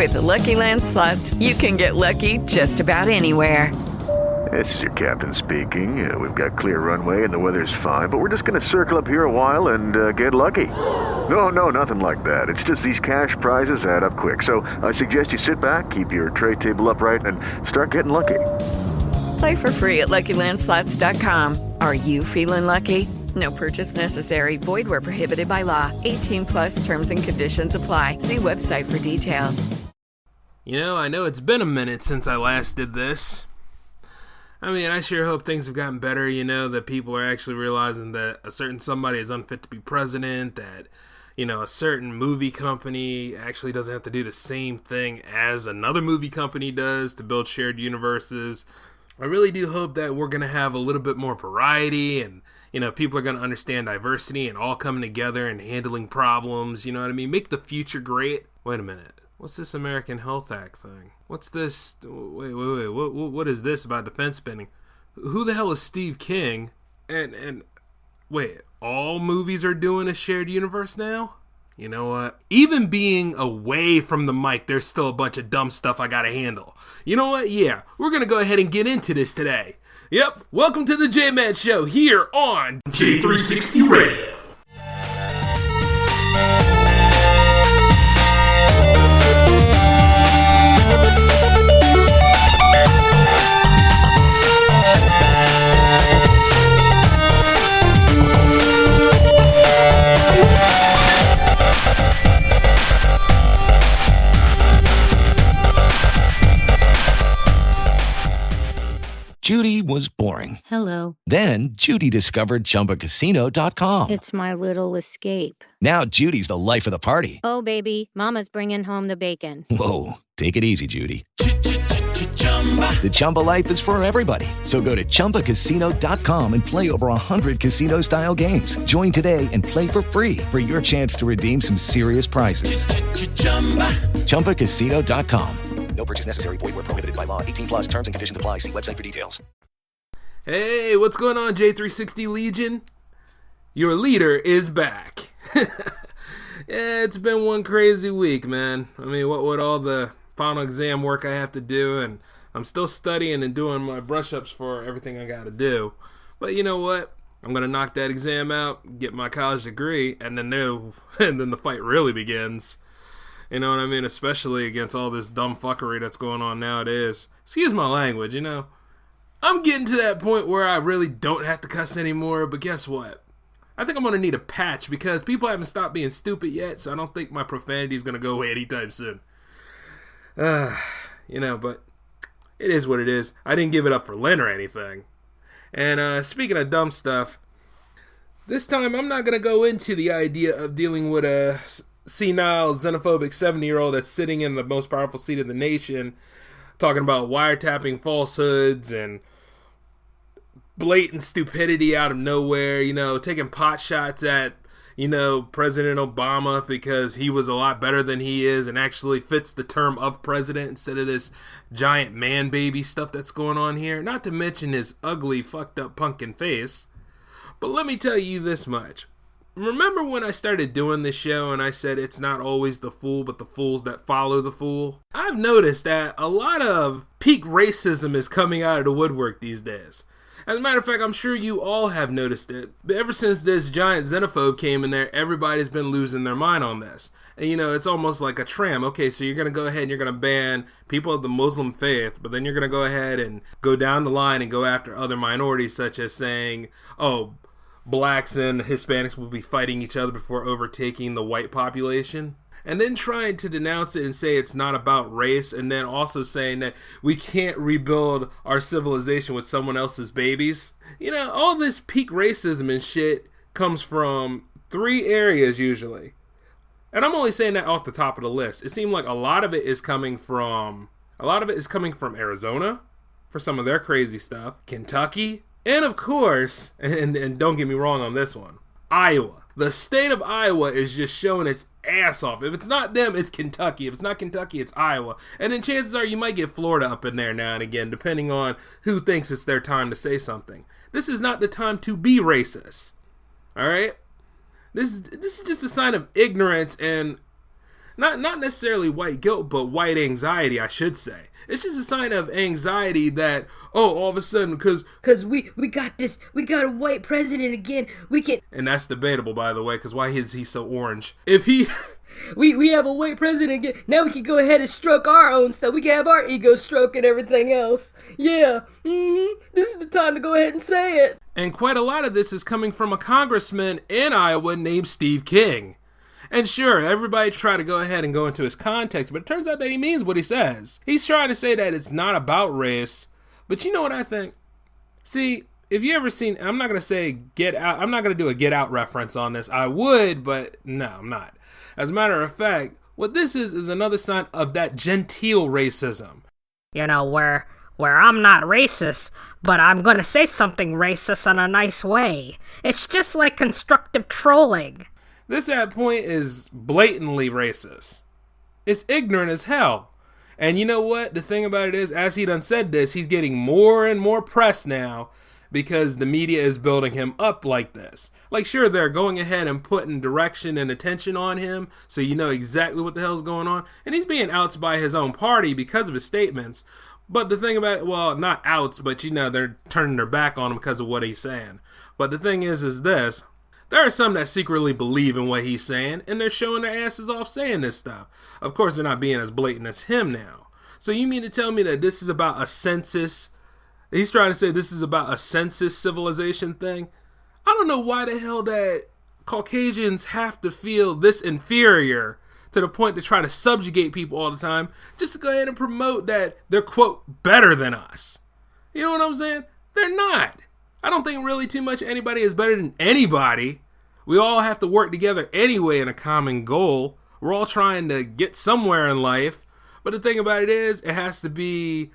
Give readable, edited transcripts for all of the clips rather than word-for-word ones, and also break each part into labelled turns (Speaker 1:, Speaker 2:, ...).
Speaker 1: With the Lucky Land Slots, you can get lucky just about anywhere.
Speaker 2: This is your captain speaking. We've got clear runway and the weather's fine, but we're just going to circle up here a while and get lucky. No, nothing like that. It's just these cash prizes add up quick. So I suggest you sit back, keep your tray table upright, and start getting lucky.
Speaker 1: Play for free at LuckyLandSlots.com. Are you feeling lucky? No purchase necessary. Void where prohibited by law. 18 plus terms and conditions apply. See website for details.
Speaker 3: You know, I know it's been a minute since I last did this. I mean, I sure hope things have gotten better, you know, that people are actually realizing that a certain somebody is unfit to be president, that, you know, a certain movie company actually doesn't have to do the same thing as another movie company does to build shared universes. I really do hope that we're going to have a little bit more variety and, you know, people are going to understand diversity and all coming together and handling problems, you know what I mean? Make the future great. Wait a minute. What's this American Health Act thing? What's this? Wait. What is this about defense spending? Who the hell is Steve King? And wait, all movies are doing a shared universe now? You know what? Even being away from the mic, there's still a bunch of dumb stuff I gotta handle. You know what? Yeah, we're gonna go ahead and get into this today. Yep, welcome to the J-Man Show here on J360 Radio.
Speaker 4: Judy was boring.
Speaker 5: Hello.
Speaker 4: Then Judy discovered ChumbaCasino.com.
Speaker 5: It's my little escape.
Speaker 4: Now Judy's the life of the party.
Speaker 5: Oh, baby, mama's bringing home the bacon.
Speaker 4: Whoa, take it easy, Judy. The Chumba life is for everybody. So go to ChumbaCasino.com and play over 100 casino-style games. Join today and play for free for your chance to redeem some serious prizes. ChumbaCasino.com. No purchase necessary. Void where prohibited by law. 18 plus terms and conditions apply. See website for details.
Speaker 3: Hey, what's going on, J360 Legion? Your leader is back. Yeah, it's been one crazy week, man. I mean, what with all the final exam work I have to do, and I'm still studying and doing my brush-ups for everything I got to do. But you know what? I'm going to knock that exam out, get my college degree, and then the fight really begins. You know what I mean? Especially against all this dumb fuckery that's going on nowadays. Excuse my language, you know. I'm getting to that point where I really don't have to cuss anymore, but guess what? I think I'm going to need a patch because people haven't stopped being stupid yet, so I don't think my profanity is going to go away anytime soon. You know, but it is what it is. I didn't give it up for Lynn or anything. And speaking of dumb stuff, this time I'm not going to go into the idea of dealing with a senile, xenophobic 70-year-old that's sitting in the most powerful seat of the nation, talking about wiretapping falsehoods and blatant stupidity out of nowhere, you know, taking pot shots at, you know, President Obama because he was a lot better than he is and actually fits the term of president instead of this giant man baby stuff that's going on here. Not to mention his ugly, fucked up pumpkin face. But let me tell you this much. Remember when I started doing this show and I said it's not always the fool, but the fools that follow the fool? I've noticed that a lot of peak racism is coming out of the woodwork these days. As a matter of fact, I'm sure you all have noticed it. But ever since this giant xenophobe came in there, everybody's been losing their mind on this. And you know, it's almost like a tram. Okay, so you're going to go ahead and you're going to ban people of the Muslim faith, but then you're going to go ahead and go down the line and go after other minorities, such as saying, oh, blacks and Hispanics will be fighting each other before overtaking the white population. And then trying to denounce it and say it's not about race, and then also saying that we can't rebuild our civilization with someone else's babies. You know, all this peak racism and shit comes from 3 areas usually. And I'm only saying that off the top of the list. It seemed like a lot of it is coming from Arizona for some of their crazy stuff, Kentucky, and of course, and don't get me wrong on this one, Iowa. The state of Iowa is just showing its ass off. If it's not them, it's Kentucky. If it's not Kentucky, it's Iowa. And then chances are you might get Florida up in there now and again, depending on who thinks it's their time to say something. This is not the time to be racist. All right? This is just a sign of ignorance and Not necessarily white guilt, but white anxiety, I should say. It's just a sign of anxiety that, all of a sudden, because
Speaker 6: we got a white president again, we can...
Speaker 3: And that's debatable, by the way, because why is he so orange? If he...
Speaker 6: we have a white president again, now we can go ahead and stroke our own stuff. We can have our ego stroke and everything else. Yeah, this is the time to go ahead and say it.
Speaker 3: And quite a lot of this is coming from a congressman in Iowa named Steve King. And sure, everybody try to go ahead and go into his context, but it turns out that he means what he says. He's trying to say that it's not about race, but you know what I think? See, if you ever seen, I'm not going to say Get Out, I'm not going to do a Get Out reference on this. I would, but no, I'm not. As a matter of fact, what this is another sign of that genteel racism.
Speaker 7: You know, where I'm not racist, but I'm going to say something racist in a nice way. It's just like constructive trolling.
Speaker 3: This at point is blatantly racist. It's ignorant as hell. And you know what? The thing about it is, as he done said this, he's getting more and more press now because the media is building him up like this. Like, sure, they're going ahead and putting direction and attention on him, so you know exactly what the hell's going on. And he's being outs by his own party because of his statements. But the thing about it, well, not outs, but you know, they're turning their back on him because of what he's saying. But the thing is this. There are some that secretly believe in what he's saying, and they're showing their asses off saying this stuff. Of course, they're not being as blatant as him now. So you mean to tell me that this is about a census? He's trying to say this is about a census civilization thing? I don't know why the hell that Caucasians have to feel this inferior to the point to try to subjugate people all the time just to go ahead and promote that they're, quote, better than us. You know what I'm saying? They're not. I don't think really too much anybody is better than anybody. We all have to work together anyway in a common goal. We're all trying to get somewhere in life. But the thing about it is, it has to be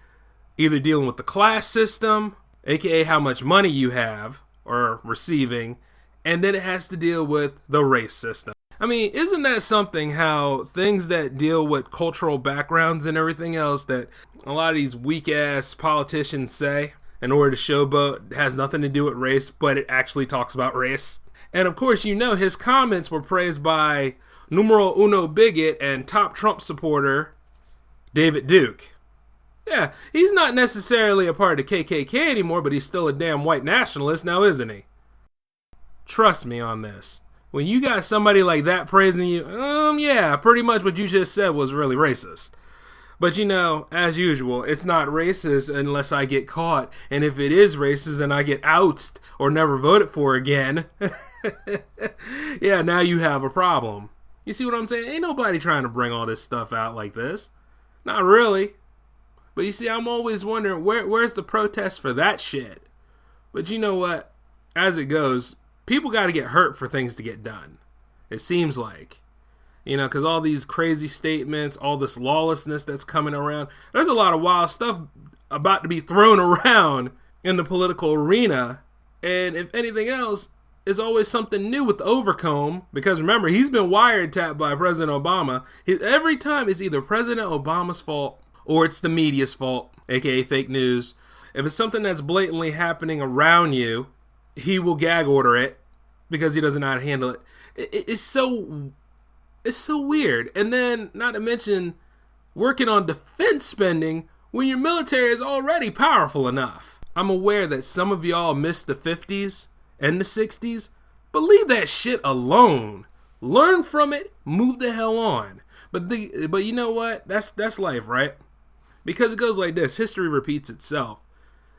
Speaker 3: either dealing with the class system, aka how much money you have or receiving, and then it has to deal with the race system. I mean, isn't that something how things that deal with cultural backgrounds and everything else that a lot of these weak-ass politicians say in order to showboat has nothing to do with race, but it actually talks about race? And of course, you know, his comments were praised by numero uno bigot and top Trump supporter David Duke. Yeah, he's not necessarily a part of the KKK anymore, but he's still a damn white nationalist now, isn't he? Trust me on this. When you got somebody like that praising you, yeah, pretty much what you just said was really racist. But you know, as usual, it's not racist unless I get caught. And if it is racist and I get ousted or never voted for again, yeah, now you have a problem. You see what I'm saying? Ain't nobody trying to bring all this stuff out like this. Not really. But you see, I'm always wondering, where's the protest for that shit? But you know what? As it goes, people got to get hurt for things to get done. It seems like. You know, because all these crazy statements, all this lawlessness that's coming around, there's a lot of wild stuff about to be thrown around in the political arena. And if anything else, it's always something new with the overcomb. Because remember, he's been wiretapped by President Obama. Every time it's either President Obama's fault or it's the media's fault, aka fake news. If it's something that's blatantly happening around you, he will gag order it because he doesn't know how to handle it. It's so weird. And then, not to mention, working on defense spending when your military is already powerful enough. I'm aware that some of y'all missed the 50s and the 60s, but leave that shit alone. Learn from it, move the hell on. But you know what? That's life, right? Because it goes like this. History repeats itself.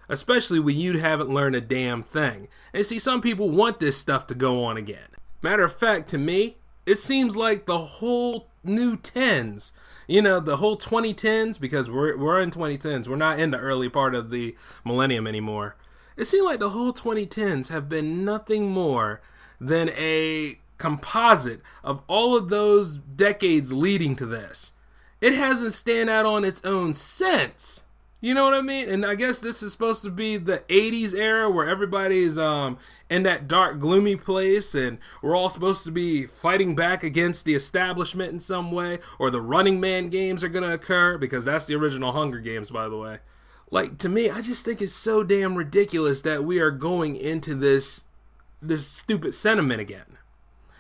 Speaker 3: Especially when you haven't learned a damn thing. And see, some people want this stuff to go on again. Matter of fact, to me, it seems like the whole new 10s, you know, the whole 2010s, because we're in 2010s. We're not in the early part of the millennium anymore. It seems like the whole 2010s have been nothing more than a composite of all of those decades leading to this. It hasn't stand out on its own since. You know what I mean? And I guess this is supposed to be the 80s era where everybody's in that dark, gloomy place and we're all supposed to be fighting back against the establishment in some way, or the Running Man games are going to occur, because that's the original Hunger Games, by the way. Like, to me, I just think it's so damn ridiculous that we are going into this stupid sentiment again.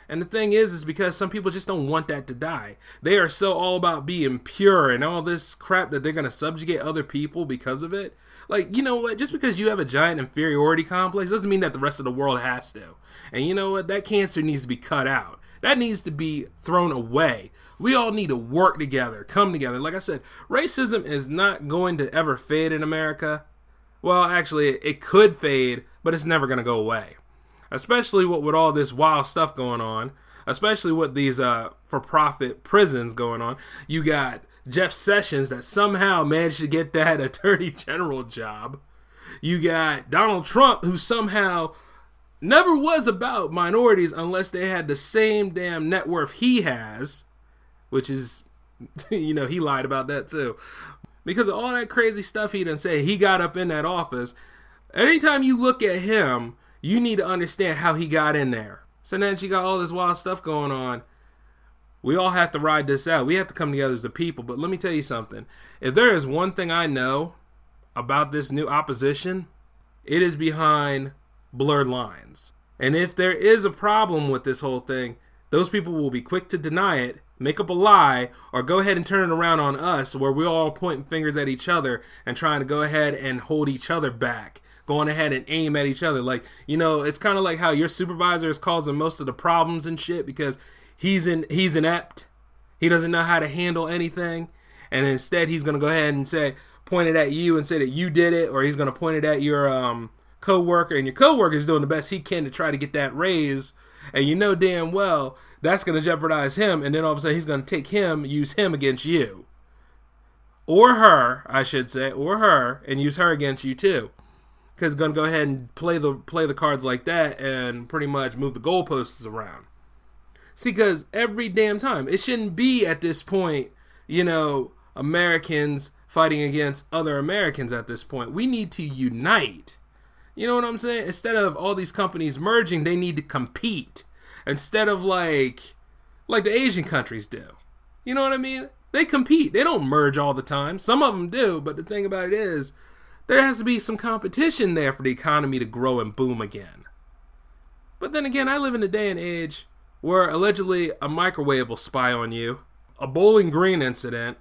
Speaker 3: And the thing is because some people just don't want that to die. They are so all about being pure and all this crap that they're going to subjugate other people because of it. Like, you know what? Just because you have a giant inferiority complex doesn't mean that the rest of the world has to. And you know what? That cancer needs to be cut out. That needs to be thrown away. We all need to work together, come together. Like I said, racism is not going to ever fade in America. Well, actually, it could fade, but it's never going to go away. Especially with all this wild stuff going on. Especially with these for-profit prisons going on. You got Jeff Sessions that somehow managed to get that attorney general job. You got Donald Trump, who somehow never was about minorities unless they had the same damn net worth he has, which is, you know, he lied about that too. Because of all that crazy stuff he done say, he got up in that office. Anytime you look at him, you need to understand how he got in there. So then you got all this wild stuff going on. We all have to ride this out. We have to come together as a people. But let me tell you something. If there is one thing I know about this new opposition, it is behind blurred lines. And if there is a problem with this whole thing, those people will be quick to deny it, make up a lie, or go ahead and turn it around on us where we're all pointing fingers at each other and trying to go ahead and hold each other back, going ahead and aim at each other. Like, you know, it's kind of like how your supervisor is causing most of the problems and shit because he's inept. He doesn't know how to handle anything. And instead he's going to go ahead and point it at you and say that you did it, or he's going to point it at your co-worker, and your co-worker is doing the best he can to try to get that raise. And you know damn well that's going to jeopardize him, and then all of a sudden he's going to use him against you. Or her, I should say, and use her against you too. Because he's going to go ahead and play the cards like that and pretty much move the goalposts around. See, because every damn time, it shouldn't be at this point, you know, Americans fighting against other Americans at this point. We need to unite. You know what I'm saying? Instead of all these companies merging, they need to compete. Instead of like the Asian countries do. You know what I mean? They compete. They don't merge all the time. Some of them do, but the thing about it is, there has to be some competition there for the economy to grow and boom again. But then again, I live in a day and age where allegedly a microwave will spy on you. A Bowling Green incident.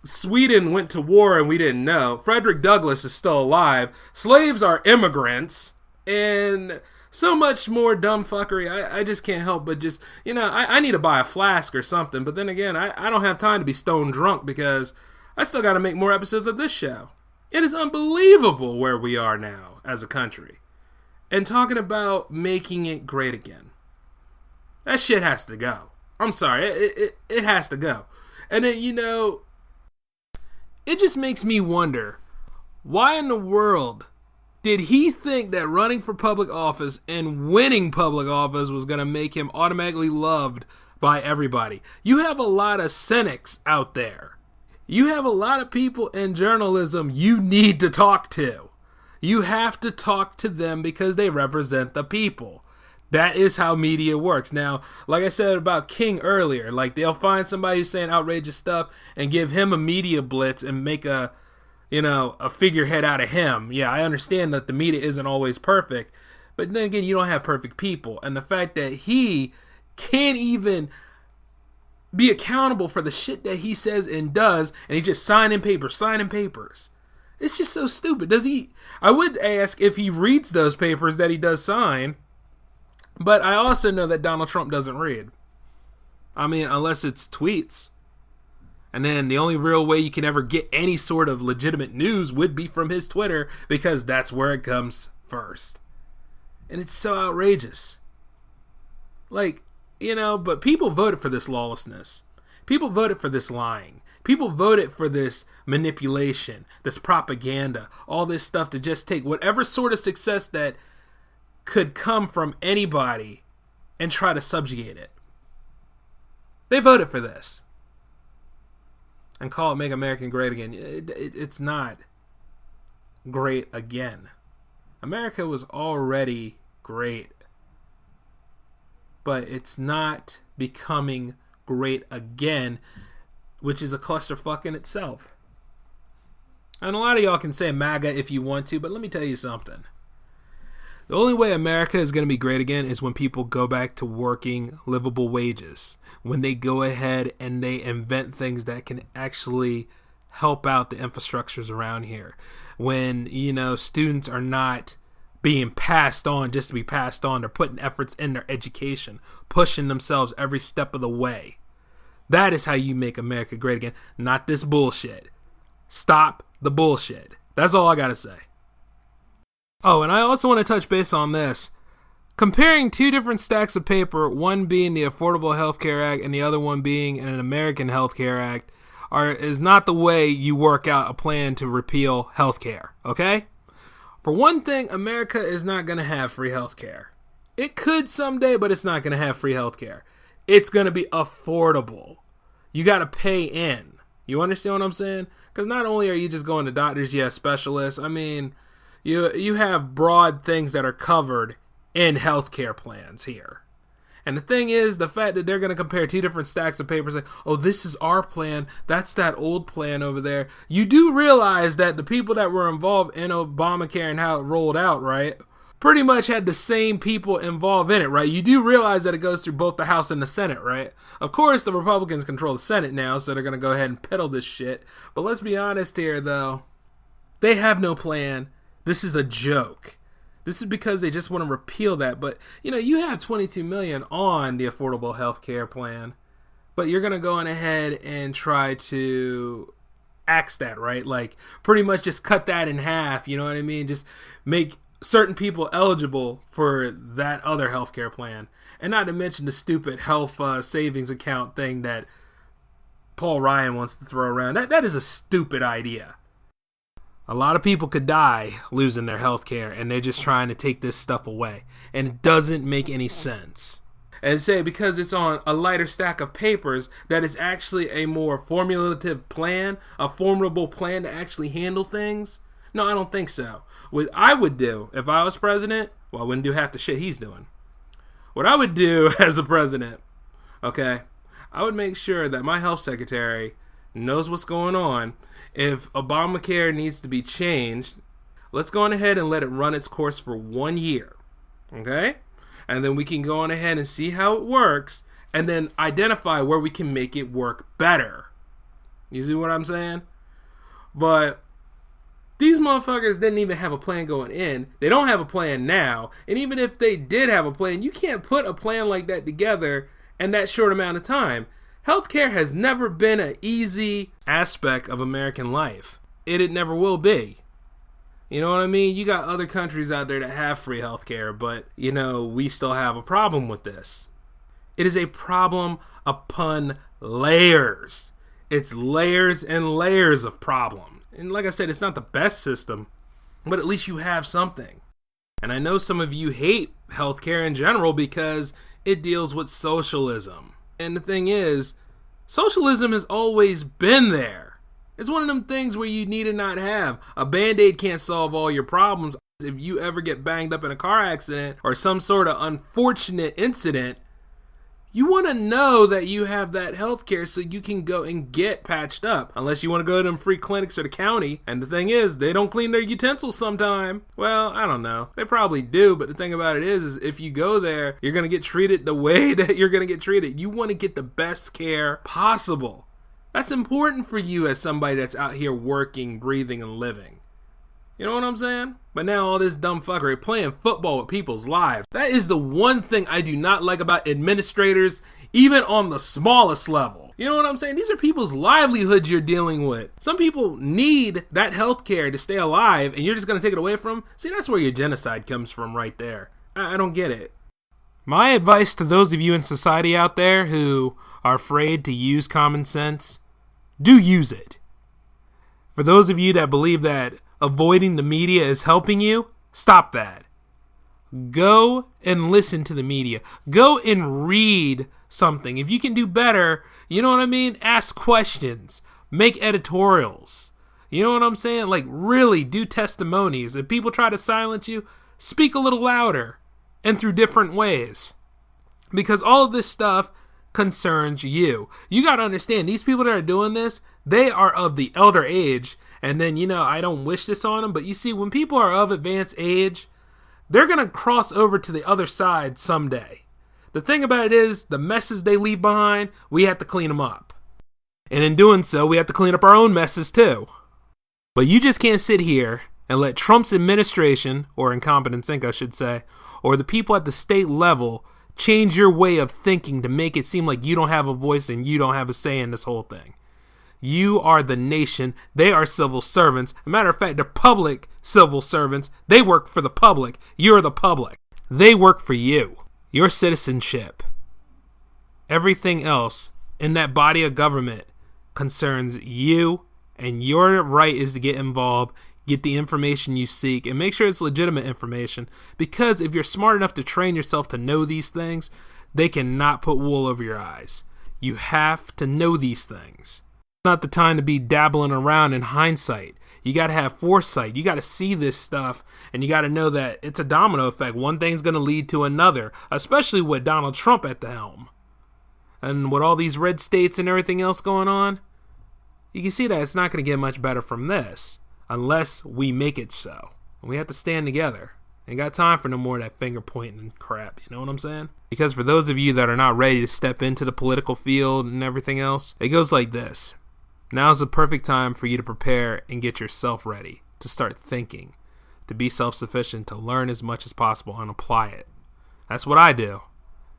Speaker 3: Sweden went to war and we didn't know. Frederick Douglass is still alive. Slaves are immigrants. And so much more dumb fuckery. I just can't help but just, you know, I need to buy a flask or something. But then again, I don't have time to be stone drunk because I still got to make more episodes of this show. It is unbelievable where we are now as a country. And talking about making it great again. That shit has to go. I'm sorry. It has to go. And then, you know, it just makes me wonder, why in the world did he think that running for public office and winning public office was going to make him automatically loved by everybody? You have a lot of cynics out there. You have a lot of people in journalism you need to talk to. You have to talk to them because they represent the people. That is how media works. Now, like I said about King earlier, like they'll find somebody who's saying outrageous stuff and give him a media blitz and make a figurehead out of him. Yeah, I understand that the media isn't always perfect, but then again, you don't have perfect people. And the fact that he can't even be accountable for the shit that he says and does, and he just signing papers. It's just so stupid. I would ask if he reads those papers that he does sign. But I also know that Donald Trump doesn't read. I mean, unless it's tweets. And then the only real way you can ever get any sort of legitimate news would be from his Twitter, because that's where it comes first. And it's so outrageous. Like, you know, but people voted for this lawlessness. People voted for this lying. People voted for this manipulation, this propaganda, all this stuff to just take whatever sort of success that could come from anybody and try to subjugate it. They voted for this. And call it Make America Great Again. It's not great again. America was already great. But it's not becoming great again, which is a clusterfuck in itself. And a lot of y'all can say MAGA if you want to, but let me tell you something. The only way America is going to be great again is when people go back to working livable wages. When they go ahead and they invent things that can actually help out the infrastructures around here. When, students are not being passed on just to be passed on. They're putting efforts in their education, pushing themselves every step of the way. That is how you make America great again, not this bullshit. Stop the bullshit. That's all I gotta say. Oh, and I also want to touch base on this. Comparing two different stacks of paper, one being the Affordable Health Care Act and the other one being an American Health Care Act, is not the way you work out a plan to repeal health care, okay? For one thing, America is not going to have free health care. It could someday, but it's not going to have free health care. It's going to be affordable. You got to pay in. You understand what I'm saying? Because not only are you just going to doctors, you have specialists. I mean, you have broad things that are covered in healthcare plans here. And the thing is, the fact that they're going to compare two different stacks of papers, like, oh, this is our plan, that's that old plan over there. You do realize that the people that were involved in Obamacare and how it rolled out, right, pretty much had the same people involved in it, right? You do realize that it goes through both the House and the Senate, right? Of course, the Republicans control the Senate now, so they're going to go ahead and peddle this shit. But let's be honest here, though. They have no plan. This is a joke. This is because they just want to repeal that. But, you have $22 million on the Affordable Health Care Plan. But you're going to go on ahead and try to axe that, right? Like, pretty much just cut that in half, you know what I mean? Just make certain people eligible for that other healthcare plan. And not to mention the stupid health savings account thing that Paul Ryan wants to throw around. That is a stupid idea. A lot of people could die losing their health care, and they're just trying to take this stuff away. And it doesn't make any sense. And say because it's on a lighter stack of papers that it's actually a more formulative plan, a formidable plan to actually handle things. No, I don't think so. What I would do if I was president, well, I wouldn't do half the shit he's doing. What I would do as a president, okay, I would make sure that my health secretary knows what's going on. If Obamacare needs to be changed, let's go on ahead and let it run its course for 1 year, okay? And then we can go on ahead and see how it works, and then identify where we can make it work better. You see what I'm saying? But these motherfuckers didn't even have a plan going in. They don't have a plan now. And even if they did have a plan, you can't put a plan like that together in that short amount of time. Healthcare has never been an easy aspect of American life. It never will be. You know what I mean? You got other countries out there that have free healthcare, but, we still have a problem with this. It is a problem upon layers. It's layers and layers of problem. And like I said, it's not the best system, but at least you have something. And I know some of you hate healthcare in general because it deals with socialism. And the thing is, socialism has always been there. It's one of them things where you need to not have. A Band-Aid can't solve all your problems. If you ever get banged up in a car accident or some sort of unfortunate incident, you want to know that you have that health care so you can go and get patched up. Unless you want to go to them free clinics or the county. And the thing is, they don't clean their utensils sometime. Well, I don't know. They probably do, but the thing about it is if you go there, you're going to get treated the way that you're going to get treated. You want to get the best care possible. That's important for you as somebody that's out here working, breathing, and living. You know what I'm saying? But now all this dumb fuckery, playing football with people's lives. That is the one thing I do not like about administrators, even on the smallest level. You know what I'm saying? These are people's livelihoods you're dealing with. Some people need that health care to stay alive, and you're just going to take it away from them? See, that's where your genocide comes from right there. I don't get it. My advice to those of you in society out there who are afraid to use common sense, do use it. For those of you that believe that avoiding the media is helping you, stop that. Go and listen to the media. Go and read something. If you can do better, you know what I mean? Ask questions. Make editorials. You know what I'm saying? Like, really do testimonies. If people try to silence you, speak a little louder and through different ways. Because all of this stuff concerns you. You got to understand, these people that are doing this, they are of the elder age. And then, I don't wish this on them, but you see, when people are of advanced age, they're going to cross over to the other side someday. The thing about it is, the messes they leave behind, we have to clean them up. And in doing so, we have to clean up our own messes too. But you just can't sit here and let Trump's administration, or incompetent Inc., I should say, or the people at the state level change your way of thinking to make it seem like you don't have a voice and you don't have a say in this whole thing. You are the nation. They are civil servants. As a matter of fact, they're public civil servants. They work for the public. You're the public. They work for you. Your citizenship. Everything else in that body of government concerns you, and your right is to get involved, get the information you seek, and make sure it's legitimate information. Because if you're smart enough to train yourself to know these things, they cannot put wool over your eyes. You have to know these things. Not the time to be dabbling around in hindsight. You got to have foresight. You got to see this stuff, and you got to know that it's a domino effect. One thing's going to lead to another, especially with Donald Trump at the helm. And with all these red states and everything else going on, you can see that it's not going to get much better from this unless we make it so. We have to stand together. Ain't got time for no more of that finger pointing and crap, you know what I'm saying? Because for those of you that are not ready to step into the political field and everything else, it goes like this. Now's the perfect time for you to prepare and get yourself ready, to start thinking, to be self-sufficient, to learn as much as possible and apply it. That's what I do.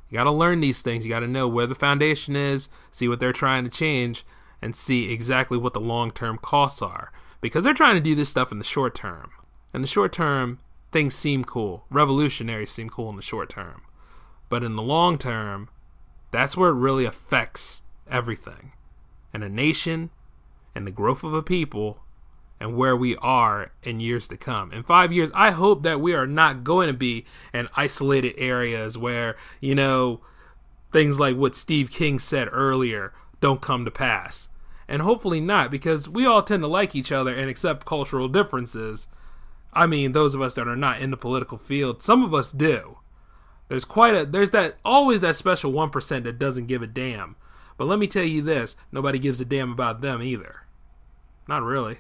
Speaker 3: You got to learn these things. You got to know where the foundation is, see what they're trying to change, and see exactly what the long-term costs are. Because they're trying to do this stuff in the short term. In the short term, things seem cool. Revolutionaries seem cool in the short term. But in the long term, that's where it really affects everything. And a nation, and the growth of a people, and where we are in years to come. In 5 years, I hope that we are not going to be in isolated areas where, you know, things like what Steve King said earlier don't come to pass. And hopefully not, because we all tend to like each other and accept cultural differences. I mean, those of us that are not in the political field, some of us do. There's always that special 1% that doesn't give a damn. But let me tell you this, nobody gives a damn about them either. Not really.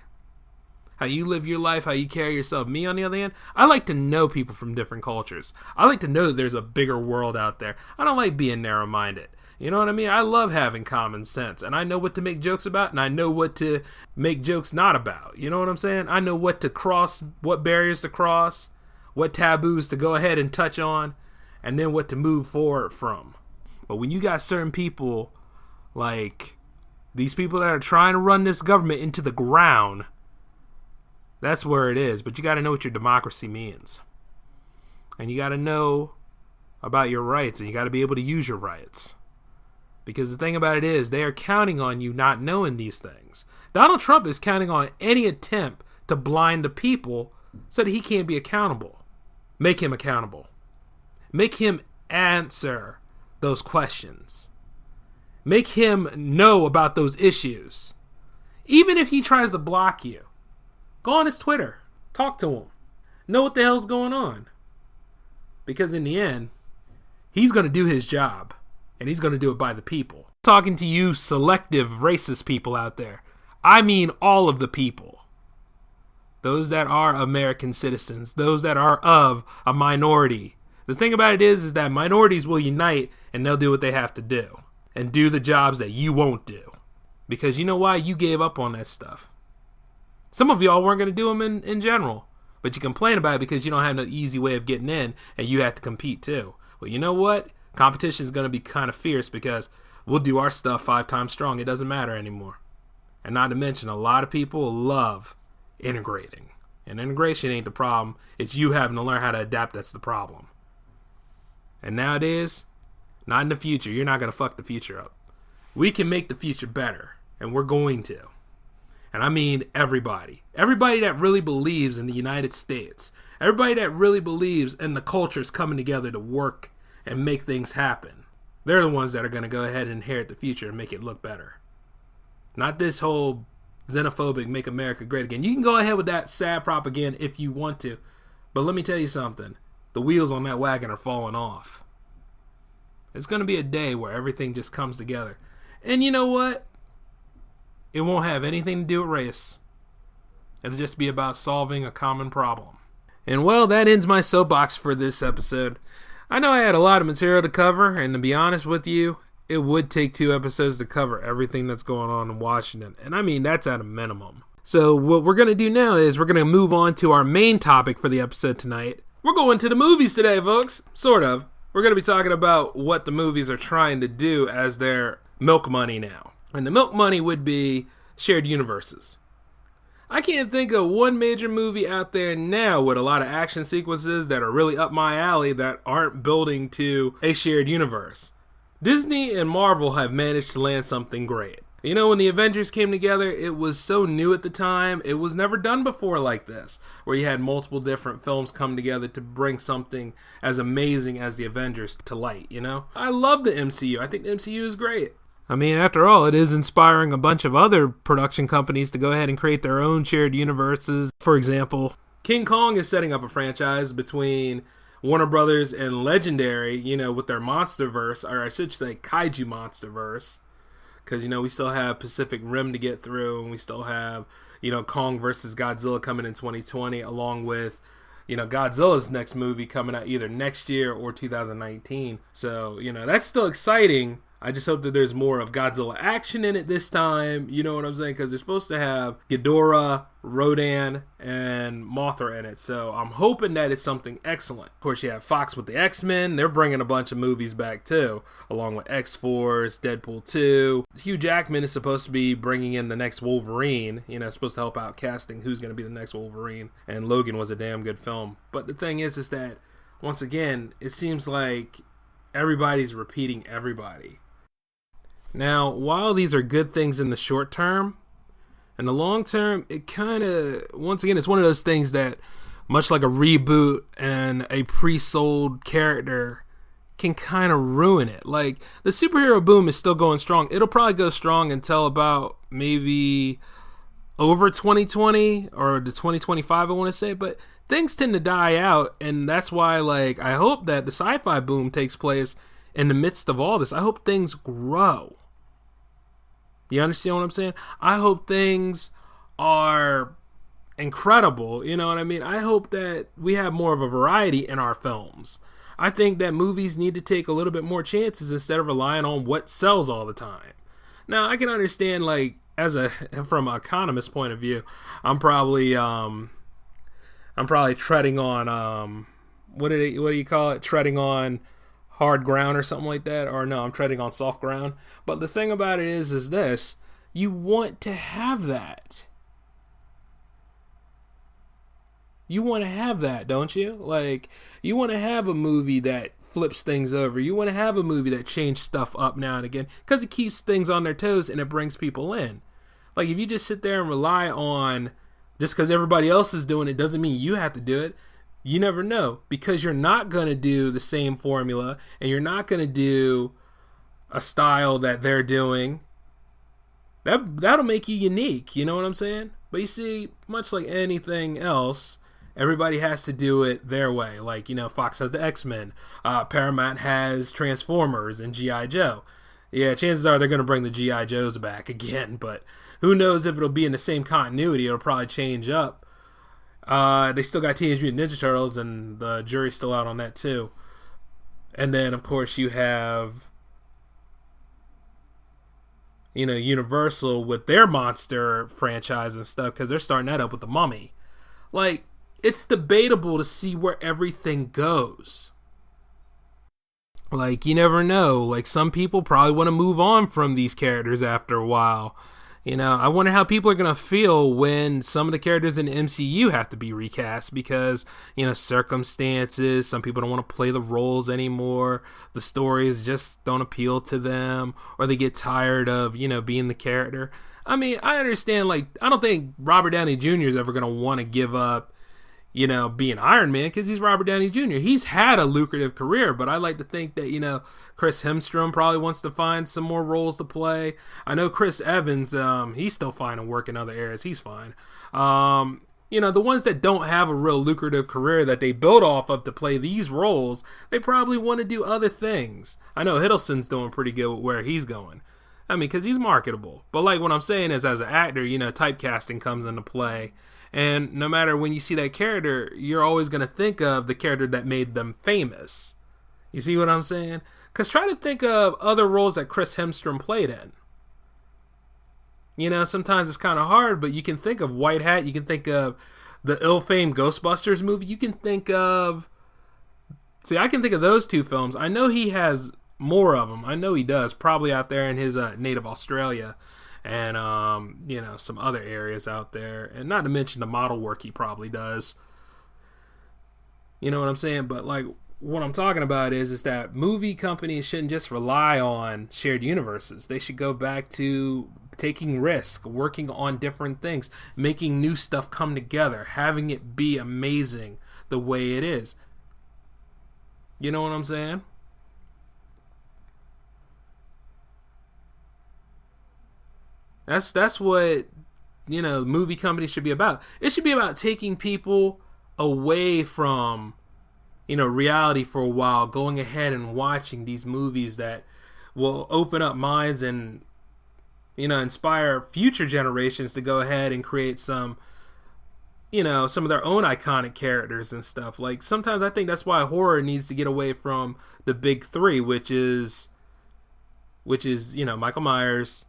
Speaker 3: How you live your life, how you carry yourself. Me, on the other hand, I like to know people from different cultures. I like to know that there's a bigger world out there. I don't like being narrow-minded. You know what I mean? I love having common sense. And I know what to make jokes about, and I know what to make jokes not about. You know what I'm saying? I know what to cross, what barriers to cross, what taboos to go ahead and touch on, and then what to move forward from. But when you got certain people, like these people that are trying to run this government into the ground, that's where it is. But you got to know what your democracy means. And you got to know about your rights, and you got to be able to use your rights. Because the thing about it is, they are counting on you not knowing these things. Donald Trump is counting on any attempt to blind the people so that he can't be accountable. Make him accountable. Make him answer those questions. Make him know about those issues. Even if he tries to block you, go on his Twitter. Talk to him. Know what the hell's going on. Because in the end, he's going to do his job. And he's going to do it by the people. I'm talking to you selective racist people out there. I mean all of the people. Those that are American citizens. Those that are of a minority. The thing about it is that minorities will unite and they'll do what they have to do. And do the jobs that you won't do. Because you know why? You gave up on that stuff. Some of y'all weren't going to do them in general. But you complain about it because you don't have no easy way of getting in. And you have to compete too. Well, you know what? Competition is going to be kind of fierce because we'll do our stuff 5 times strong. It doesn't matter anymore. And not to mention, a lot of people love integrating. And integration ain't the problem. It's you having to learn how to adapt that's the problem. And nowadays, not in the future. You're not going to fuck the future up. We can make the future better. And we're going to. And I mean everybody. Everybody that really believes in the United States. Everybody that really believes in the cultures coming together to work and make things happen. They're the ones that are going to go ahead and inherit the future and make it look better. Not this whole xenophobic make America great again. You can go ahead with that sad propaganda if you want to. But let me tell you something. The wheels on that wagon are falling off. It's going to be a day where everything just comes together. And you know what? It won't have anything to do with race. It'll just be about solving a common problem. And well, that ends my soapbox for this episode. I know I had a lot of material to cover, and to be honest with you, it would take 2 episodes to cover everything that's going on in Washington. And I mean, that's at a minimum. So what we're going to do now is we're going to move on to our main topic for the episode tonight. We're going to the movies today, folks. Sort of. We're going to be talking about what the movies are trying to do as their milk money now. And the milk money would be shared universes. I can't think of one major movie out there now with a lot of action sequences that are really up my alley that aren't building to a shared universe. Disney and Marvel have managed to land something great. You know, when the Avengers came together, it was so new at the time. It was never done before like this, where you had multiple different films come together to bring something as amazing as the Avengers to light, you know? I love the MCU. I think the MCU is great. I mean, after all, it is inspiring a bunch of other production companies to go ahead and create their own shared universes. For example, King Kong is setting up a franchise between Warner Brothers and Legendary, you know, with their Monsterverse, or I should say Kaiju Monsterverse. Because, you know, we still have Pacific Rim to get through, and we still have, you know, Kong versus Godzilla coming in 2020, along with, you know, Godzilla's next movie coming out either next year or 2019. So, you know, that's still exciting. I just hope that there's more of Godzilla action in it this time. You know what I'm saying? Because they're supposed to have Ghidorah, Rodan, and Mothra in it. So I'm hoping that it's something excellent. Of course, you have Fox with the X-Men. They're bringing a bunch of movies back too, along with X-Force, Deadpool 2. Hugh Jackman is supposed to be bringing in the next Wolverine. You know, supposed to help out casting who's going to be the next Wolverine. And Logan was a damn good film. But the thing is that, once again, it seems like everybody's repeating everybody. Now, while these are good things in the short term, in the long term, it kind of, once again, it's one of those things that, much like a reboot and a pre-sold character, can kind of ruin it. Like, the superhero boom is still going strong. It'll probably go strong until about maybe over 2020 or the 2025, I want to say, but things tend to die out, and that's why, like, I hope that the sci-fi boom takes place in the midst of all this. I hope things grow. You understand what I'm saying? I hope things are incredible. You know what I mean? I hope that we have more of a variety in our films. I think that movies need to take a little bit more chances instead of relying on what sells all the time. Now, I can understand, like, from an economist point of view, I'm probably treading on what do you call it? Treading on hard ground or something like that, or no, I'm treading on soft ground. But the thing about it is this: you want to have that. You want to have that, don't you? Like, you want to have a movie that flips things over. You want to have a movie that changes stuff up now and again, because it keeps things on their toes and it brings people in. Like, if you just sit there and rely on just because everybody else is doing it doesn't mean you have to do it. You never know, because you're not going to do the same formula, and you're not going to do a style that they're doing. That'll make you unique, you know what I'm saying? But you see, much like anything else, everybody has to do it their way. Like, you know, Fox has the X-Men, Paramount has Transformers and G.I. Joe. Yeah, chances are they're going to bring the G.I. Joes back again, but who knows if it'll be in the same continuity. It'll probably change up. They still got Teenage Mutant Ninja Turtles, and the jury's still out on that too. And then, of course, you have, you know, Universal with their monster franchise and stuff, because they're starting that up with The Mummy. Like, it's debatable to see where everything goes. Like, you never know. Like, some people probably want to move on from these characters after a while. You know, I wonder how people are going to feel when some of the characters in the MCU have to be recast because, you know, circumstances, some people don't want to play the roles anymore, the stories just don't appeal to them, or they get tired of, you know, being the character. I mean, I understand, like, I don't think Robert Downey Jr. is ever going to want to give up, you know, being Iron Man, because he's Robert Downey Jr. He's had a lucrative career, but I like to think that, you know, Chris Hemsworth probably wants to find some more roles to play. I know Chris Evans, he's still finding work in other areas. He's fine. You know, the ones that don't have a real lucrative career that they build off of to play these roles, they probably want to do other things. I know Hiddleston's doing pretty good with where he's going. I mean, because he's marketable. But like what I'm saying is, as an actor, you know, typecasting comes into play. And no matter when you see that character, you're always going to think of the character that made them famous. You see what I'm saying? Because try to think of other roles that Chris Hemsworth played in. You know, sometimes it's kind of hard, but you can think of White Hat. You can think of the ill-famed Ghostbusters movie. You can think of... See, I can think of those two films. I know he has more of them. I know he does. Probably out there in his native Australia. And, you know, some other areas out there. And not to mention the model work he probably does. You know what I'm saying? But, like, what I'm talking about is that movie companies shouldn't just rely on shared universes. They should go back to taking risk, working on different things, making new stuff come together, having it be amazing the way it is. You know what I'm saying? That's what, you know, movie companies should be about. It should be about taking people away from, you know, reality for a while, going ahead and watching these movies that will open up minds and, you know, inspire future generations to go ahead and create some, you know, some of their own iconic characters and stuff. Like, sometimes I think that's why horror needs to get away from the big three, which is, you know, Michael Myers,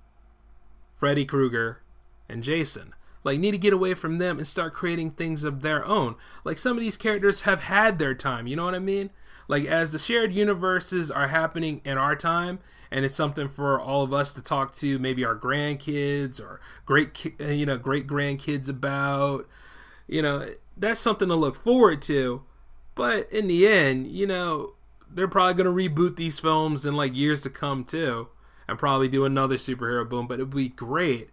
Speaker 3: Freddy Krueger, and Jason. Like, need to get away from them and start creating things of their own. Like, some of these characters have had their time, you know what I mean? Like, as the shared universes are happening in our time, and it's something for all of us to talk to maybe our grandkids or great grandkids about, you know, that's something to look forward to. But in the end, you know, they're probably going to reboot these films in like years to come too, and probably do another superhero boom. But it'd be great,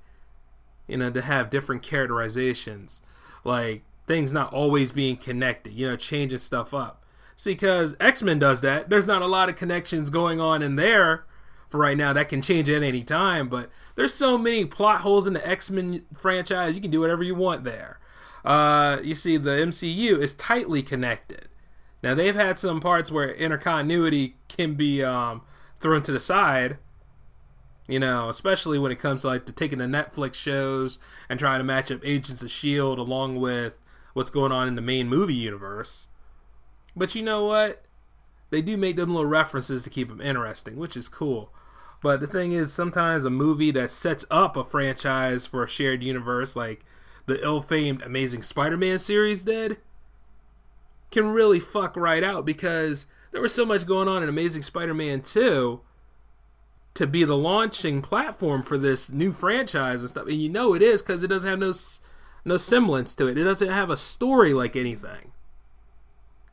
Speaker 3: you know, to have different characterizations, like things not always being connected, you know, changing stuff up. See, because X-Men does that. There's not a lot of connections going on in there for right now. That can change at any time, but there's so many plot holes in the X-Men franchise. You can do whatever you want there. You see, the MCU is tightly connected. Now, they've had some parts where intercontinuity can be thrown to the side, you know, especially when it comes to like taking the Netflix shows and trying to match up Agents of S.H.I.E.L.D. along with what's going on in the main movie universe. But you know what? They do make them little references to keep them interesting, which is cool. But the thing is, sometimes a movie that sets up a franchise for a shared universe, like the ill-famed Amazing Spider-Man series did, can really fuck right out, because there was so much going on in Amazing Spider-Man 2 to be the launching platform for this new franchise and stuff. And you know it is, because it doesn't have no semblance to it. It doesn't have a story like anything.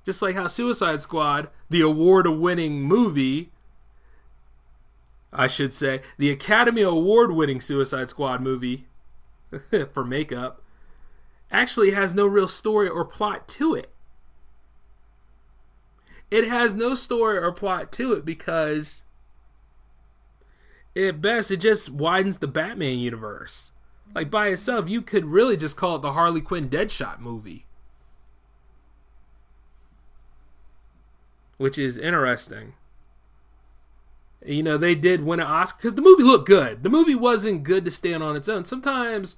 Speaker 3: Just like how Suicide Squad, the award-winning movie, I should say, the Academy Award-winning Suicide Squad movie for makeup, actually has no real story or plot to it. It has no story or plot to it because, at best, it just widens the Batman universe. Like, by itself, you could really just call it the Harley Quinn Deadshot movie. Which is interesting. You know, they did win an Oscar because the movie looked good. The movie wasn't good to stand on its own. Sometimes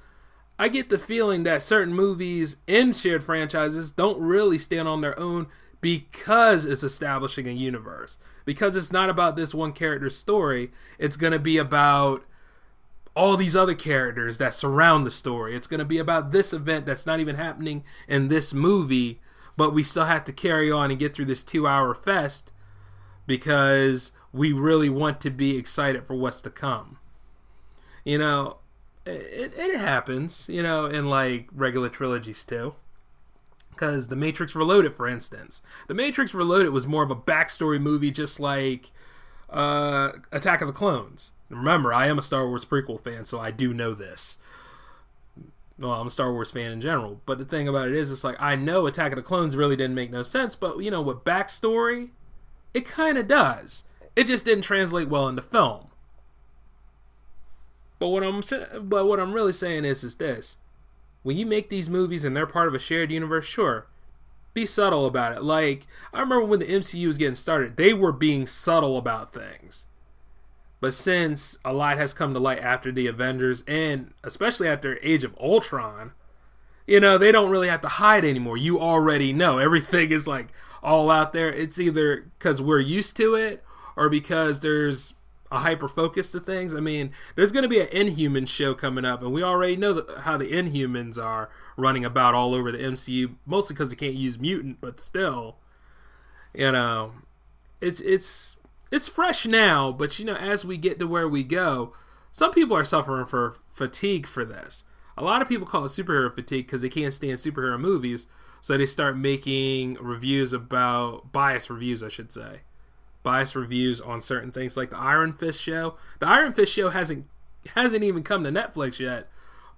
Speaker 3: I get the feeling that certain movies in shared franchises don't really stand on their own because it's establishing a universe. Because it's not about this one character's story. It's going to be about all these other characters that surround the story. It's going to be about this event that's not even happening in this movie, but we still have to carry on and get through this 2-hour fest because we really want to be excited for what's to come. You know, it happens, you know, in like regular trilogies too. Because The Matrix Reloaded, for instance. The Matrix Reloaded was more of a backstory movie, just like Attack of the Clones. Remember, I am a Star Wars prequel fan, so I do know this. Well, I'm a Star Wars fan in general. But the thing about it is, it's like, I know Attack of the Clones really didn't make no sense, but, you know, with backstory, it kind of does. It just didn't translate well into film. But what I'm really saying is this. When you make these movies and they're part of a shared universe, sure, be subtle about it. Like, I remember when the MCU was getting started, they were being subtle about things. But since a lot has come to light after the Avengers, and especially after Age of Ultron, they don't really have to hide anymore. You already know. Everything is like all out there. It's either because we're used to it or because there's a hyper focus to things. I mean, there's going to be an Inhumans show coming up, and we already know how the Inhumans are running about all over the MCU, mostly because they can't use mutant, but still, it's fresh now. But as we get to where we go, some people are suffering for fatigue for this. A lot of people call it superhero fatigue because they can't stand superhero movies, so they start making biased reviews on certain things, like the Iron Fist show. The Iron Fist show hasn't even come to Netflix yet,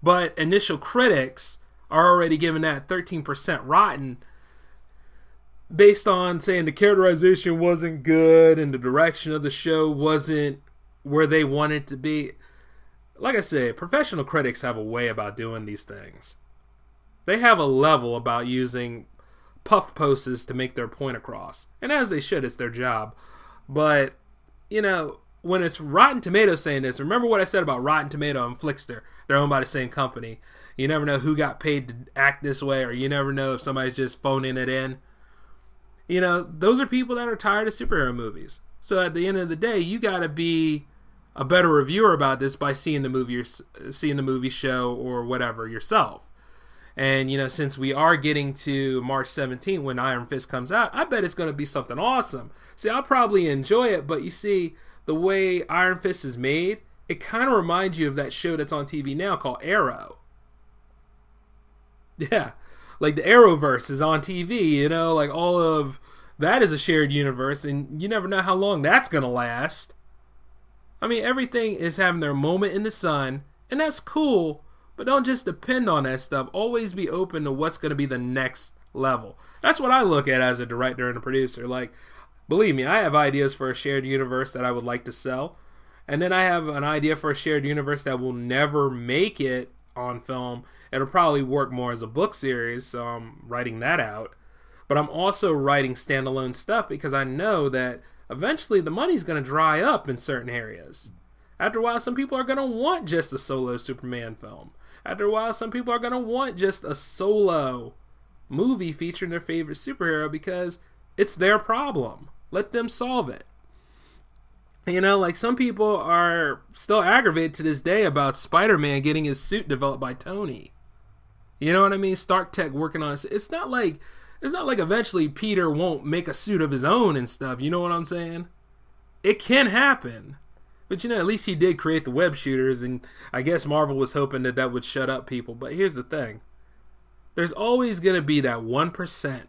Speaker 3: but initial critics are already giving that 13% rotten, based on saying the characterization wasn't good and the direction of the show wasn't where they wanted it to be. Like I said, professional critics have a way about doing these things. They have a level about using puff poses to make their point across. And as they should, it's their job. But, when it's Rotten Tomatoes saying this, remember what I said about Rotten Tomato and Flickster. They're owned by the same company. You never know who got paid to act this way, or you never know if somebody's just phoning it in. Those are people that are tired of superhero movies. So at the end of the day, you got to be a better reviewer about this by seeing the movie show or whatever yourself. And since we are getting to March 17th when Iron Fist comes out, I bet it's going to be something awesome. See, I'll probably enjoy it, but you see, the way Iron Fist is made, it kind of reminds you of that show that's on TV now called Arrow. Yeah, like the Arrowverse is on TV, like all of that is a shared universe, and you never know how long that's going to last. I mean, everything is having their moment in the sun, and that's cool, but don't just depend on that stuff. Always be open to what's going to be the next level. That's what I look at as a director and a producer. Like, believe me, I have ideas for a shared universe that I would like to sell, and then I have an idea for a shared universe that will never make it on film. It'll probably work more as a book series, so I'm writing that out. But I'm also writing standalone stuff because I know that eventually the money's going to dry up in certain areas. After a while, some people are going to want just a solo Superman film. After a while, some people are going to want just a solo movie featuring their favorite superhero because it's their problem. Let them solve it. Like some people are still aggravated to this day about Spider-Man getting his suit developed by Tony. You know what I mean? Stark Tech working on it. It's not like eventually Peter won't make a suit of his own and stuff. You know what I'm saying? It can happen. But at least he did create the web shooters, and I guess Marvel was hoping that would shut up people. But here's the thing. There's always going to be that 1%.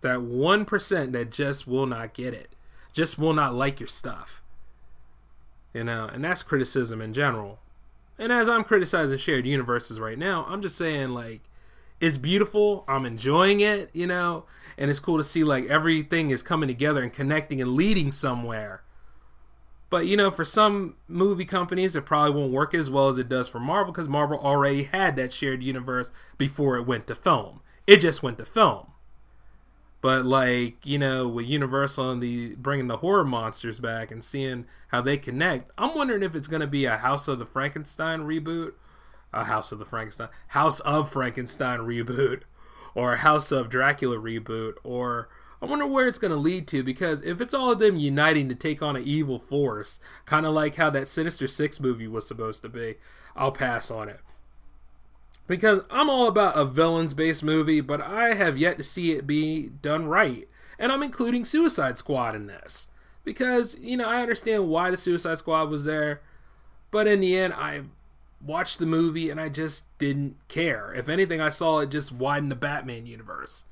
Speaker 3: That 1% that just will not get it. Just will not like your stuff. And that's criticism in general. And as I'm criticizing shared universes right now, I'm just saying, like, it's beautiful. I'm enjoying it, and it's cool to see, like, everything is coming together and connecting and leading somewhere. But, for some movie companies, it probably won't work as well as it does for Marvel because Marvel already had that shared universe before it went to film. It just went to film. But, like, with Universal and bringing the horror monsters back and seeing how they connect, I'm wondering if it's going to be a House of Frankenstein reboot, or a House of Frankenstein reboot, or a House of Dracula reboot, or I wonder where it's going to lead to, because if it's all of them uniting to take on an evil force, kind of like how that Sinister Six movie was supposed to be, I'll pass on it. Because I'm all about a villains-based movie, but I have yet to see it be done right. And I'm including Suicide Squad in this. Because, I understand why the Suicide Squad was there, but in the end, I watched the movie and I just didn't care. If anything, I saw it just widen the Batman universe.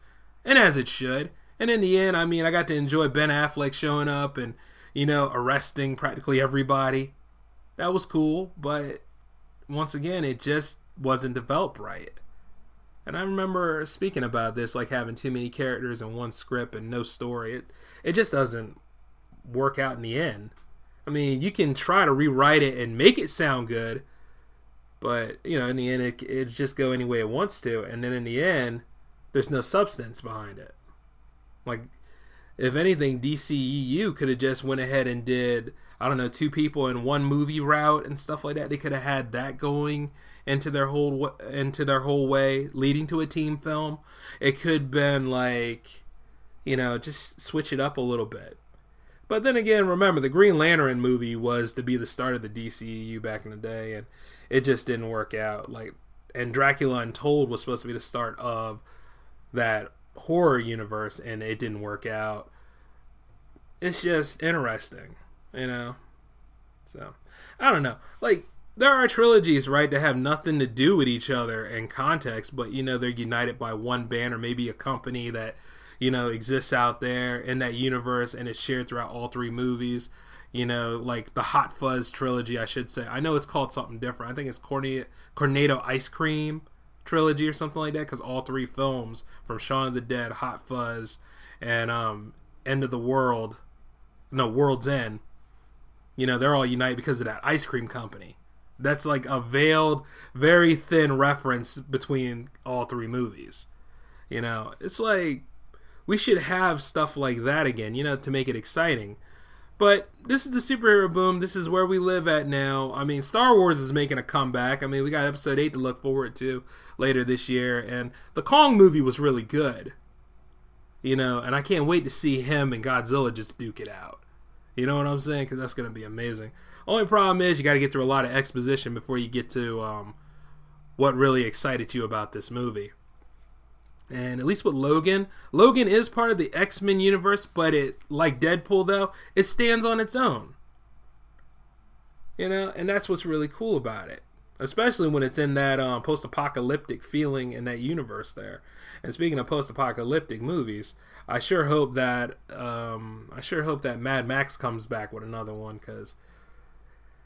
Speaker 3: And as it should. And in the end, I got to enjoy Ben Affleck showing up and, arresting practically everybody. That was cool, but once again, it just wasn't developed right. And I remember speaking about this, like having too many characters in one script and no story. It just doesn't work out in the end. You can try to rewrite it and make it sound good, but, in the end, it just go any way it wants to. And then in the end, there's no substance behind it. Like, if anything, DCEU could have just went ahead and did I don't know, two people in one movie route and stuff like that. They could have had that going into their whole way, leading to a team film. It could have been like, just switch it up a little bit. But then again, remember, the Green Lantern movie was to be the start of the DCEU back in the day, and it just didn't work out. And Dracula Untold was supposed to be the start of that horror universe, and it didn't work out. It's just interesting, So, I don't know. There are trilogies, right, that have nothing to do with each other in context, but, they're united by one band or maybe a company that, exists out there in that universe and is shared throughout all three movies. Like the Hot Fuzz trilogy, I should say. I know it's called something different. I think it's Cornetto Ice Cream trilogy or something like that, because all three films, from Shaun of the Dead, Hot Fuzz, and End of the World, World's End, they're all united because of that ice cream company. That's like a veiled, very thin reference between all three movies. It's like we should have stuff like that again, to make it exciting. But this is the superhero boom. This is where we live at now. I mean, Star Wars is making a comeback. I mean, we got Episode 8 to look forward to later this year. And the Kong movie was really good. And I can't wait to see him and Godzilla just duke it out. You know what I'm saying? Because that's going to be amazing. Only problem is you got to get through a lot of exposition before you get to what really excited you about this movie. And at least with Logan is part of the X-Men universe, but it, like Deadpool though, it stands on its own. And that's what's really cool about it. Especially when it's in that post-apocalyptic feeling in that universe there. And speaking of post-apocalyptic movies, I sure hope that Mad Max comes back with another one, because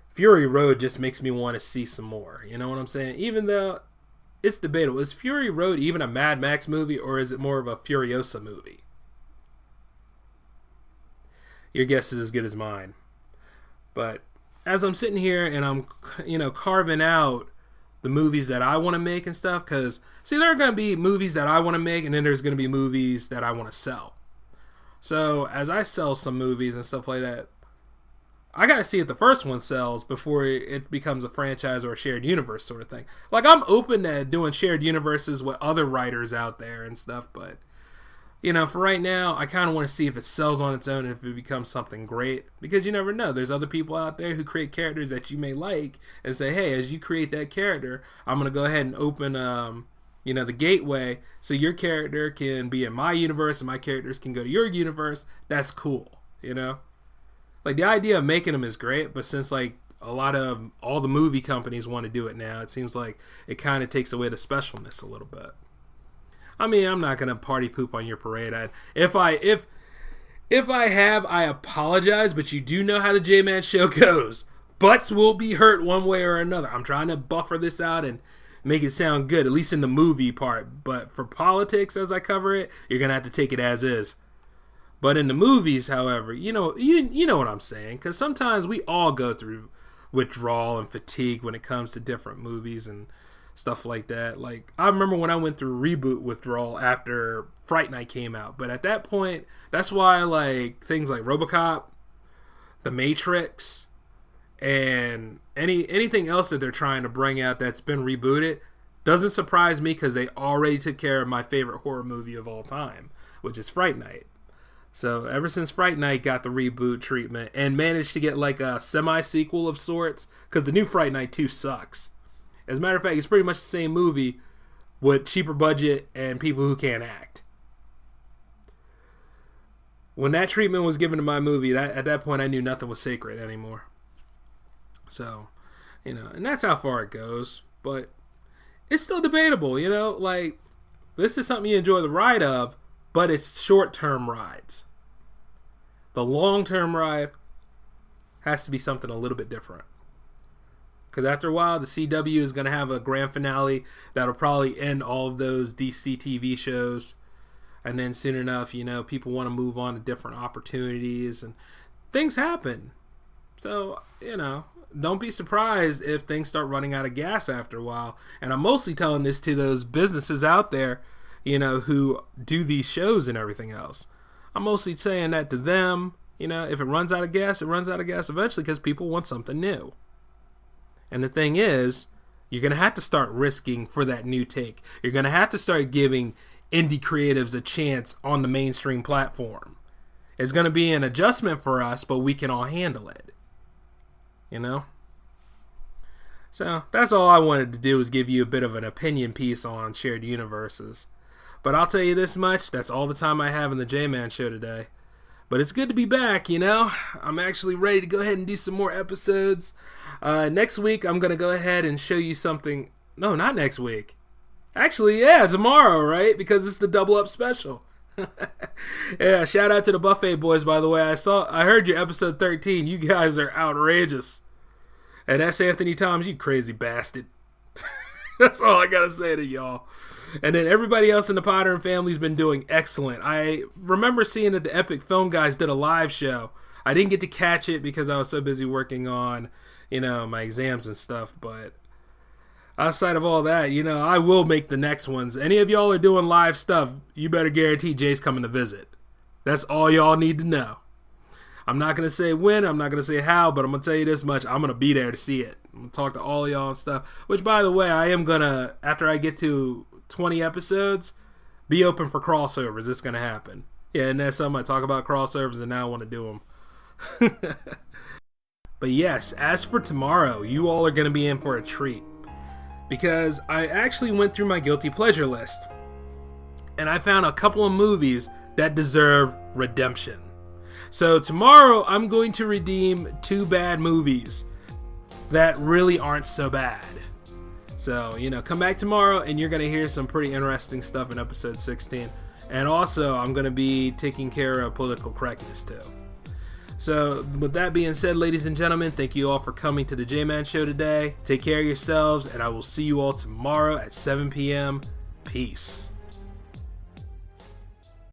Speaker 3: Fury Road just makes me want to see some more. You know what I'm saying? Even though it's debatable. Is Fury Road even a Mad Max movie, or is it more of a Furiosa movie? Your guess is as good as mine. But as I'm sitting here and I'm, carving out the movies that I want to make and stuff, because, there are going to be movies that I want to make, and then there's going to be movies that I want to sell. So as I sell some movies and stuff like that, I gotta see if the first one sells before it becomes a franchise or a shared universe sort of thing. I'm open to doing shared universes with other writers out there and stuff, but, for right now, I kind of want to see if it sells on its own and if it becomes something great, because you never know. There's other people out there who create characters that you may like and say, hey, as you create that character, I'm going to go ahead and open, the gateway so your character can be in my universe and my characters can go to your universe. That's cool, the idea of making them is great, but since all the movie companies want to do it now, it seems like it kind of takes away the specialness a little bit. I mean, I'm not gonna party poop on your parade. If I have, I apologize, but you do know how the J-Man show goes. Butts will be hurt one way or another. I'm trying to buffer this out and make it sound good, at least in the movie part. But for politics, as I cover it, you're gonna have to take it as is. But in the movies, however, you know what I'm saying, because sometimes we all go through withdrawal and fatigue when it comes to different movies and stuff like that. I remember when I went through reboot withdrawal after Fright Night came out, but at that point, that's why things like RoboCop, The Matrix, and anything else that they're trying to bring out that's been rebooted doesn't surprise me, because they already took care of my favorite horror movie of all time, which is Fright Night. So ever since Fright Night got the reboot treatment and managed to get a semi-sequel of sorts, because the new Fright Night 2 sucks. As a matter of fact, it's pretty much the same movie with cheaper budget and people who can't act. When that treatment was given to my movie, at that point I knew nothing was sacred anymore. So, and that's how far it goes. But it's still debatable, this is something you enjoy the ride of, but it's short-term rides. The long-term ride has to be something a little bit different. Because after a while, the CW is going to have a grand finale that'll probably end all of those DC TV shows. And then soon enough, people want to move on to different opportunities. And things happen. So, don't be surprised if things start running out of gas after a while. And I'm mostly telling this to those businesses out there, who do these shows and everything else. I'm mostly saying that to them, You know, if it runs out of gas, it runs out of gas eventually because people want something new. And the thing is, you're going to have to start risking for that new take. You're going to have to start giving indie creatives a chance on the mainstream platform. It's going to be an adjustment for us, but we can all handle it. You know? So that's all I wanted to do, is give you a bit of an opinion piece on shared universes. But I'll tell you this much, that's all the time I have in the J-Man Show today. But it's good to be back, you know? I'm actually ready to go ahead and do some more episodes. Next week, I'm going to go ahead and show you something. No, not next week. Actually, yeah, tomorrow, right? Because it's the Double Up special. Yeah, shout out to the Buffet Boys, by the way. I heard your episode 13. You guys are outrageous. And that's Anthony Thomas, you crazy bastard. That's all I got to say to y'all. And then everybody else in the Potter and family's been doing excellent. I remember seeing that the Epic Film guys did a live show. I didn't get to catch it because I was so busy working on, you know, my exams and stuff. But outside of all that, you know, I will make the next ones. Any of y'all are doing live stuff, you better guarantee Jay's coming to visit. That's all y'all need to know. I'm not going to say when, I'm not going to say how, but I'm going to tell you this much. I'm going to be there to see it. I'm going to talk to all of y'all and stuff. Which, by the way, I am going to, after I get to 20 episodes, be open for crossovers. It's going to happen. Yeah, and that's something I talk about crossovers, and now I want to do them. But yes, as for tomorrow, you all are going to be in for a treat. Because I actually went through my guilty pleasure list. And I found a couple of movies that deserve redemption. So tomorrow, I'm going to redeem 2 bad movies that really aren't so bad. So, you know, come back tomorrow and you're going to hear some pretty interesting stuff in episode 16. And also, I'm going to be taking care of political correctness too. So, with that being said, ladies and gentlemen, thank you all for coming to the J-Man Show today. Take care of yourselves, and I will see you all tomorrow at 7 p.m. Peace.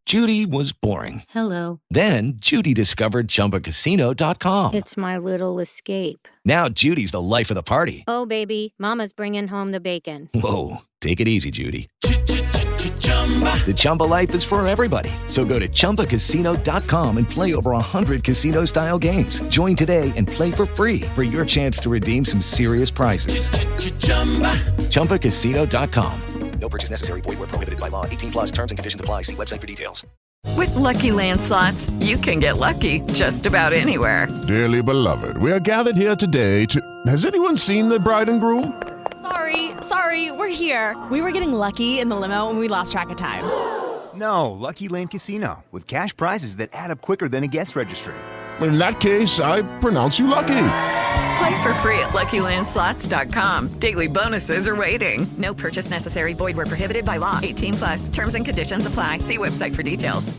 Speaker 4: Judy was boring.
Speaker 5: Hello.
Speaker 4: Then Judy discovered ChumbaCasino.com.
Speaker 5: It's my little escape.
Speaker 4: Now Judy's the life of the party.
Speaker 5: Oh, baby, mama's bringing home the bacon.
Speaker 4: Whoa, take it easy, Judy. The Chumba life is for everybody. So go to ChumbaCasino.com and play over 100 casino-style games. Join today and play for free for your chance to redeem some serious prizes. ChumbaCasino.com. No purchase necessary. Void where prohibited by law. 18 plus terms and conditions apply. See website for details.
Speaker 1: With Lucky Land Slots, you can get lucky just about anywhere.
Speaker 8: Dearly beloved, we are gathered here today to... Has anyone seen the bride and groom?
Speaker 9: Sorry, we're here. We were getting lucky in the limo and we lost track of time.
Speaker 10: No, Lucky Land Casino, with cash prizes that add up quicker than a guest registry.
Speaker 8: In that case, I pronounce you lucky.
Speaker 1: Play for free at LuckyLandSlots.com. Daily bonuses are waiting. No purchase necessary. Void where prohibited by law. 18 plus. Terms and conditions apply. See website for details.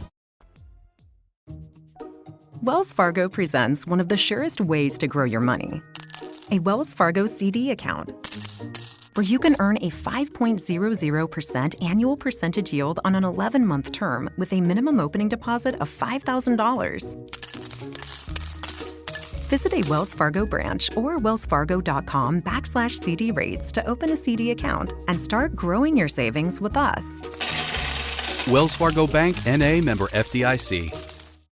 Speaker 11: Wells Fargo presents one of the surest ways to grow your money. A Wells Fargo CD account, where you can earn a 5.00% annual percentage yield on an 11-month term with a minimum opening deposit of $5,000. Visit a Wells Fargo branch or wellsfargo.com/CD rates to open a CD account and start growing your savings with us.
Speaker 12: Wells Fargo Bank, N.A., member FDIC.